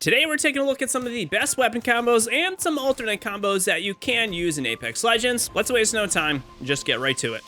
Today we're taking a look at some of the best weapon combos and some alternate combos that you can use in Apex Legends. Let's waste no time and just get right to it.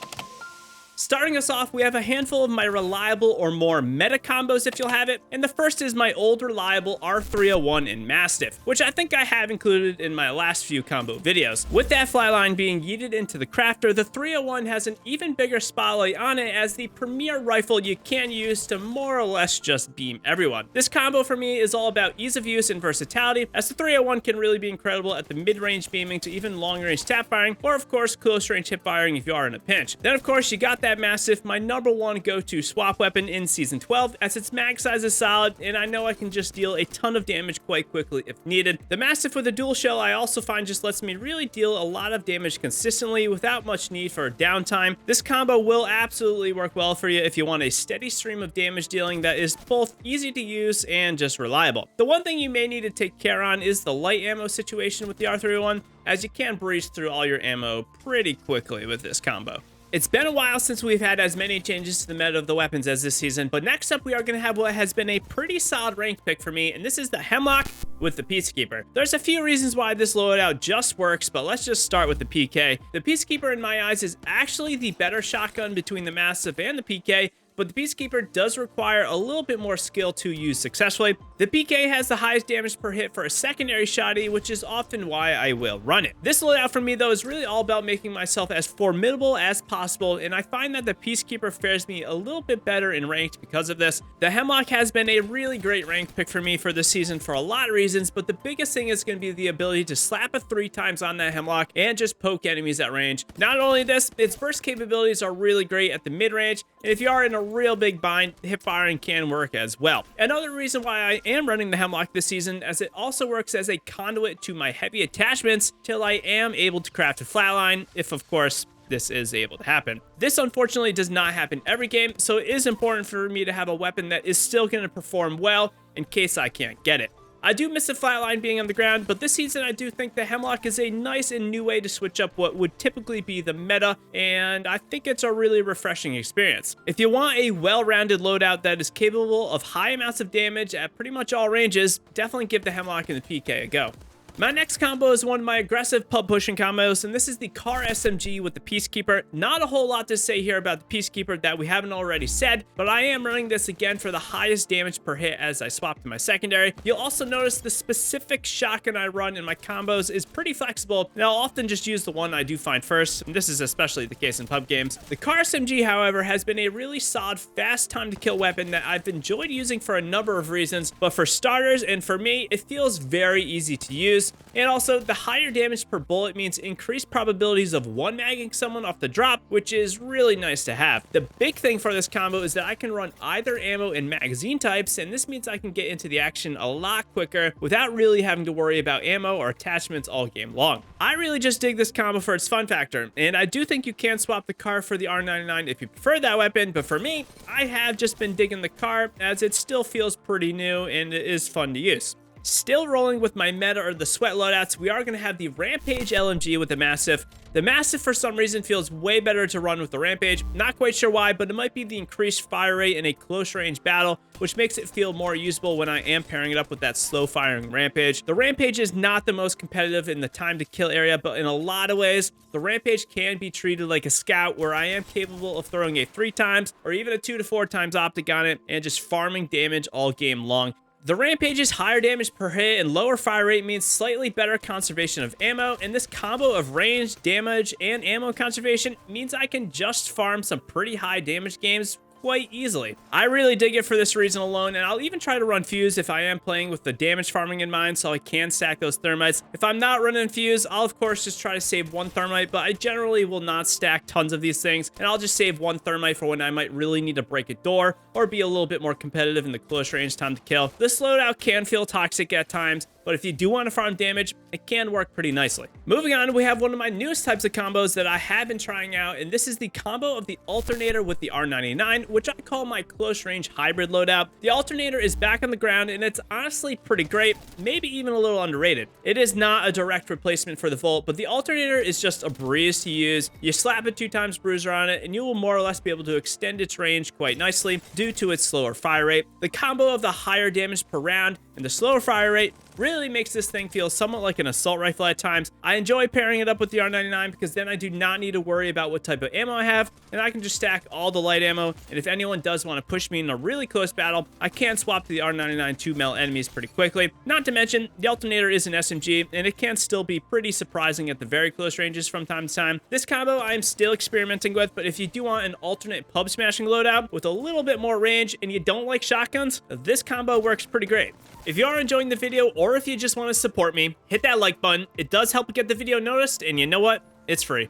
Starting us off, we have a handful of my reliable or more meta combos if you'll have it, and the first is my old reliable R301 in Mastiff, which I think I have included in my last few combo videos. With that flyline being yeeted into the crafter, the 301 has an even bigger spotlight on it as the premier rifle you can use to more or less just beam everyone. This combo for me is all about ease of use and versatility, as the 301 can really be incredible at the mid-range beaming to even long-range tap firing, or of course close-range hip firing if you are in a pinch. Then of course you got that Mastiff, my number one go-to swap weapon in Season 12, as its mag size is solid, and I know I can just deal a ton of damage quite quickly if needed. The Mastiff with a dual shell I also find just lets me really deal a lot of damage consistently without much need for downtime. This combo will absolutely work well for you if you want a steady stream of damage dealing that is both easy to use and just reliable. The one thing you may need to take care on is the light ammo situation with the R301, as you can breeze through all your ammo pretty quickly with this combo. It's been a while since we've had as many changes to the meta of the weapons as this season, but next up we are going to have what has been a pretty solid ranked pick for me, and this is the Hemlock with the Peacekeeper. There's a few reasons why this loadout just works, but let's just start with the PK. The Peacekeeper in my eyes is actually the better shotgun between the Mastiff and the PK, but the Peacekeeper does require a little bit more skill to use successfully. The PK has the highest damage per hit for a secondary shotty, which is often why I will run it. This loadout for me though is really all about making myself as formidable as possible, and I find that the Peacekeeper fares me a little bit better in ranked because of this. The Hemlock has been a really great ranked pick for me for this season for a lot of reasons, but the biggest thing is going to be the ability to slap a 3 times on that Hemlock and just poke enemies at range. Not only this, its burst capabilities are really great at the mid-range, and if you are in a real big bind, hip firing can work as well. Another reason why I am running the Hemlock this season, as it also works as a conduit to my heavy attachments till I am able to craft a flatline, if of course this is able to happen. This unfortunately does not happen every game, so it is important for me to have a weapon that is still going to perform well in case I can't get it. I do miss the flatline being on the ground, but this season I do think the Hemlock is a nice and new way to switch up what would typically be the meta, and I think it's a really refreshing experience. If you want a well-rounded loadout that is capable of high amounts of damage at pretty much all ranges, definitely give the Hemlock and the PK a go. My next combo is one of my aggressive pub pushing combos, and this is the car SMG with the Peacekeeper. Not a whole lot to say here about the Peacekeeper that we haven't already said, but I am running this again for the highest damage per hit as I swap to my secondary. You'll also notice the specific shotgun I run in my combos is pretty flexible, and I'll often just use the one I do find first, and this is especially the case in pub games. The car SMG, however, has been a really solid fast time to kill weapon that I've enjoyed using for a number of reasons, but for starters and for me, it feels very easy to use. And also, the higher damage per bullet means increased probabilities of one-magging someone off the drop, which is really nice to have. The big thing for this combo is that I can run either ammo and magazine types, and this means I can get into the action a lot quicker without really having to worry about ammo or attachments all game long. I really just dig this combo for its fun factor, and I do think you can swap the car for the R99 if you prefer that weapon, but for me, I have just been digging the car as it still feels pretty new and it is fun to use. Still rolling with my meta or the Sweat Loadouts, we are going to have the Rampage LMG with the Mastiff. The Mastiff for some reason feels way better to run with the Rampage. Not quite sure why, but it might be the increased fire rate in a close range battle, which makes it feel more usable when I am pairing it up with that slow firing Rampage. The Rampage is not the most competitive in the time to kill area, but in a lot of ways, the Rampage can be treated like a scout where I am capable of throwing a 3 times or even a 2 to 4 times optic on it and just farming damage all game long. The Rampage's higher damage per hit and lower fire rate means slightly better conservation of ammo, and this combo of range, damage, and ammo conservation means I can just farm some pretty high damage games quite easily. I really dig it for this reason alone, and I'll even try to run Fuse if I am playing with the damage farming in mind so I can stack those thermites. If I'm not running Fuse, I'll of course just try to save 1 thermite, but I generally will not stack tons of these things, and I'll just save 1 thermite for when I might really need to break a door or be a little bit more competitive in the close range time to kill. This loadout can feel toxic at times, but if you do want to farm damage, it can work pretty nicely. Moving on, we have one of my newest types of combos that I have been trying out, and this is the combo of the alternator with the R99, which I call my close range hybrid loadout. The alternator is back on the ground, and it's honestly pretty great, maybe even a little underrated. It is not a direct replacement for the Volt, but the alternator is just a breeze to use. You slap a 2x bruiser on it, and you will more or less be able to extend its range quite nicely due to its slower fire rate. The combo of the higher damage per round and the slower fire rate really makes this thing feel somewhat like an assault rifle at times. I enjoy pairing it up with the R99 because then I do not need to worry about what type of ammo I have, and I can just stack all the light ammo, and if anyone does want to push me in a really close battle, I can swap to the R99 to melt enemies pretty quickly. Not to mention, the alternator is an SMG, and it can still be pretty surprising at the very close ranges from time to time. This combo I am still experimenting with, but if you do want an alternate pub smashing loadout with a little bit more range and you don't like shotguns, this combo works pretty great. If you are enjoying the video, or if you just want to support me, hit that like button. It does help get the video noticed, and you know what? It's free.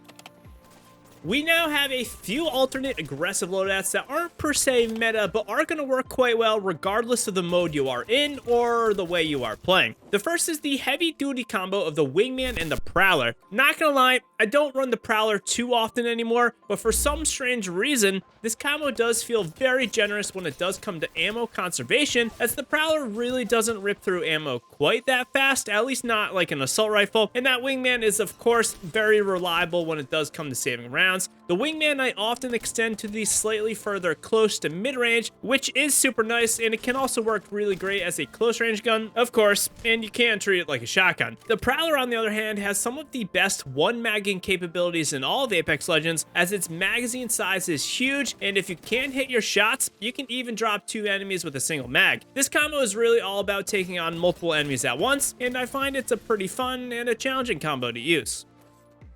We now have a few alternate aggressive loadouts that aren't per se meta, but are going to work quite well regardless of the mode you are in or the way you are playing. The first is the heavy duty combo of the Wingman and the Prowler. Not gonna lie, I don't run the Prowler too often anymore, but for some strange reason, this combo does feel very generous when it does come to ammo conservation, as the Prowler really doesn't rip through ammo quite that fast, at least not like an assault rifle, and that Wingman is of course very reliable when it does come to saving rounds. The Wingman I often extend to the slightly further close to mid-range, which is super nice, and it can also work really great as a close-range gun, of course, and you can treat it like a shotgun. The Prowler, on the other hand, has some of the best one-magging capabilities in all of Apex Legends, as its magazine size is huge, and if you can't hit your shots, you can even drop 2 enemies with a single mag. This combo is really all about taking on multiple enemies at once, and I find it's a pretty fun and a challenging combo to use.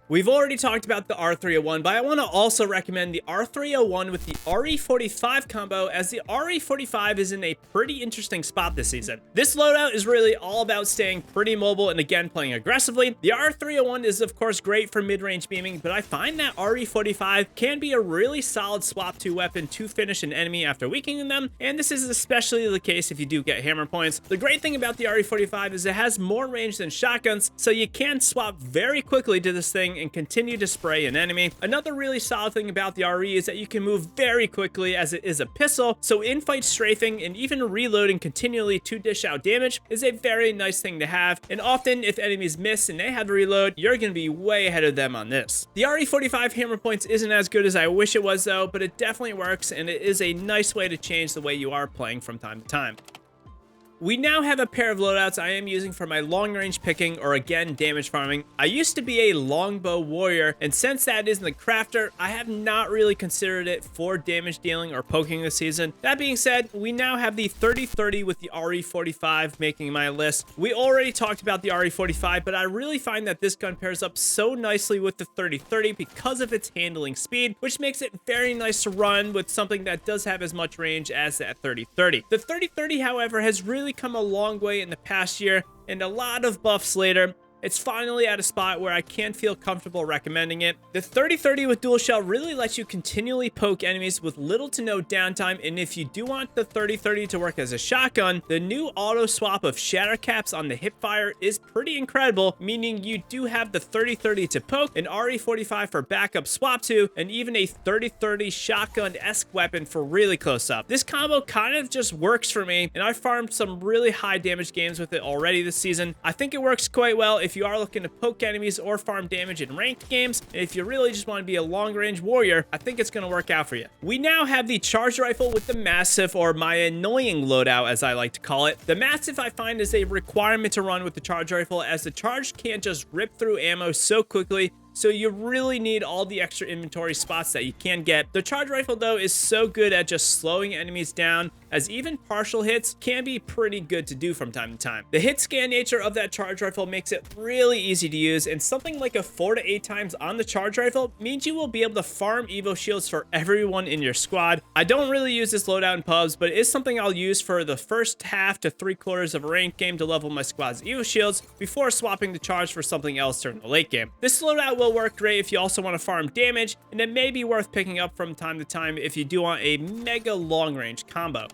We've already talked about the R301, but I want to also recommend the R301 with the RE45 combo, as the RE45 is in a pretty interesting spot this season. This loadout is really all about staying pretty mobile and again playing aggressively. The R301 is of course great for mid-range beaming, but I find that RE45 can be a really solid swap to weapon to finish an enemy after weakening them, and this is especially the case if you do get hammer points. The great thing about the RE45 is it has more range than shotguns, so you can swap very quickly to this thing and continue to spray an enemy. Another really solid thing about the RE is that you can move very quickly, as it is a pistol, so in-fight strafing and even reloading continually to dish out damage is a very nice thing to have, and often if enemies miss and they have to reload, you're going to be way ahead of them on this. The RE45 hammer points isn't as good as I wish it was though, but it definitely works, and it is a nice way to change the way you are playing from time to time. We now have a pair of loadouts I am using for my long-range picking, or again, damage farming. I used to be a longbow warrior, and since that isn't the crafter, I have not really considered it for damage dealing or poking this season. That being said, we now have the 30-30 with the RE45 making my list. We already talked about the RE45, but I really find that this gun pairs up so nicely with the 30-30 because of its handling speed, which makes it very nice to run with something that does have as much range as that 30-30. The 30-30, however, has really come a long way in the past year, and a lot of buffs later, it's finally at a spot where I can feel comfortable recommending it. The 30-30 with dual shell really lets you continually poke enemies with little to no downtime, and if you do want the 30-30 to work as a shotgun, the new auto swap of shatter caps on the hipfire is pretty incredible, meaning you do have the 30-30 to poke, an RE45 for backup swap to, and even a 30-30 shotgun-esque weapon for really close up. This combo kind of just works for me, and I farmed some really high damage games with it already this season. I think it works quite well if you are looking to poke enemies or farm damage in ranked games, and if you really just want to be a long-range warrior, I think it's going to work out for you. We now have the charge rifle with the Mastiff, or my annoying loadout as I like to call it. The Mastiff I find is a requirement to run with the charge rifle, as the charge can't just rip through ammo so quickly, so you really need all the extra inventory spots that you can get. The charge rifle though is so good at just slowing enemies down, as even partial hits can be pretty good to do from time to time. The hit scan nature of that charge rifle makes it really easy to use, and something like a 4 to 8 times on the charge rifle means you will be able to farm evo shields for everyone in your squad. I don't really use this loadout in pubs, but it is something I'll use for the first half to 3/4 of a ranked game to level my squad's evo shields before swapping the charge for something else during the late game. This loadout will work great if you also want to farm damage, and it may be worth picking up from time to time if you do want a mega long range combo.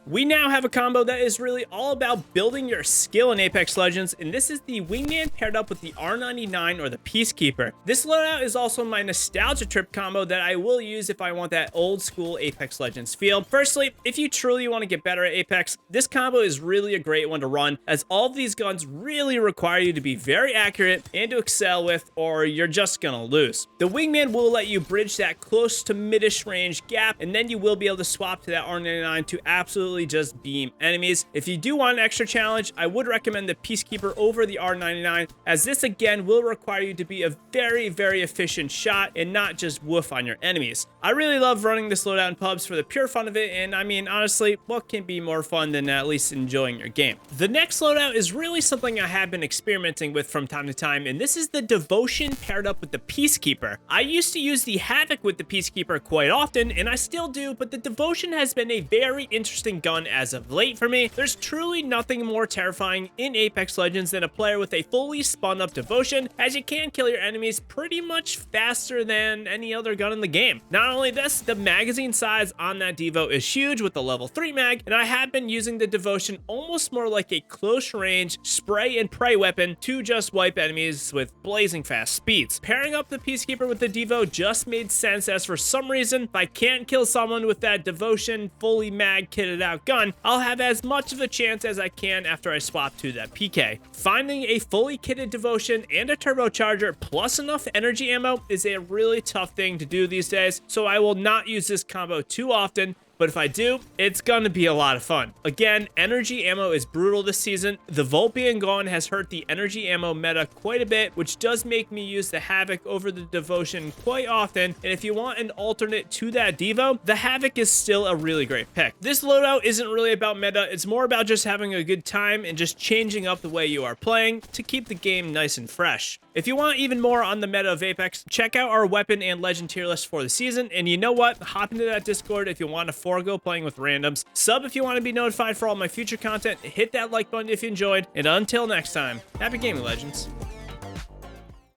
We now have a combo that is really all about building your skill in Apex Legends, and this is the Wingman paired up with the R99 or the Peacekeeper. This loadout is also my nostalgia trip combo that I will use if I want that old school Apex Legends feel. Firstly, if you truly want to get better at Apex, this combo is really a great one to run, as all of these guns really require you to be very accurate and to excel with, or you're just gonna lose. The Wingman will let you bridge that close to mid-ish range gap, and then you will be able to swap to that R99 to absolutely just beam enemies. If you do want an extra challenge, I would recommend the Peacekeeper over the R99, as this again will require you to be a very, very efficient shot and not just woof on your enemies. I really love running this loadout in pubs for the pure fun of it, and I mean, honestly, what can be more fun than at least enjoying your game? The next loadout is really something I have been experimenting with from time to time, and this is the Devotion paired up with the Peacekeeper. I used to use the Havoc with the Peacekeeper quite often, and I still do, but the Devotion has been a very interesting gun as of late for me. There's truly nothing more terrifying in Apex Legends than a player with a fully spun up Devotion, as you can kill your enemies pretty much faster than any other gun in the game. Not only this, the magazine size on that Devo is huge with the level 3 mag, and I have been using the Devotion almost more like a close range spray and pray weapon to just wipe enemies with blazing fast speeds. Pairing up the Peacekeeper with the Devo just made sense, as for some reason, if I can't kill someone with that Devotion fully mag kitted out gun, I'll have as much of a chance as I can after I swap to that PK. Finding a fully kitted Devotion and a turbocharger plus enough energy ammo is a really tough thing to do these days, so I will not use this combo too often. But if I do, it's gonna be a lot of fun. Again, energy ammo is brutal this season. The Volt being gone has hurt the energy ammo meta quite a bit, which does make me use the Havoc over the Devotion quite often. And if you want an alternate to that Devo, the Havoc is still a really great pick. This loadout isn't really about meta, it's more about just having a good time and just changing up the way you are playing to keep the game nice and fresh. If you want even more on the meta of Apex, check out our weapon and legend tier list for the season. And you know what? Hop into that Discord if you want to forego playing with randoms. Sub if you want to be notified for all my future content. Hit that like button if you enjoyed. And until next time, happy gaming, legends.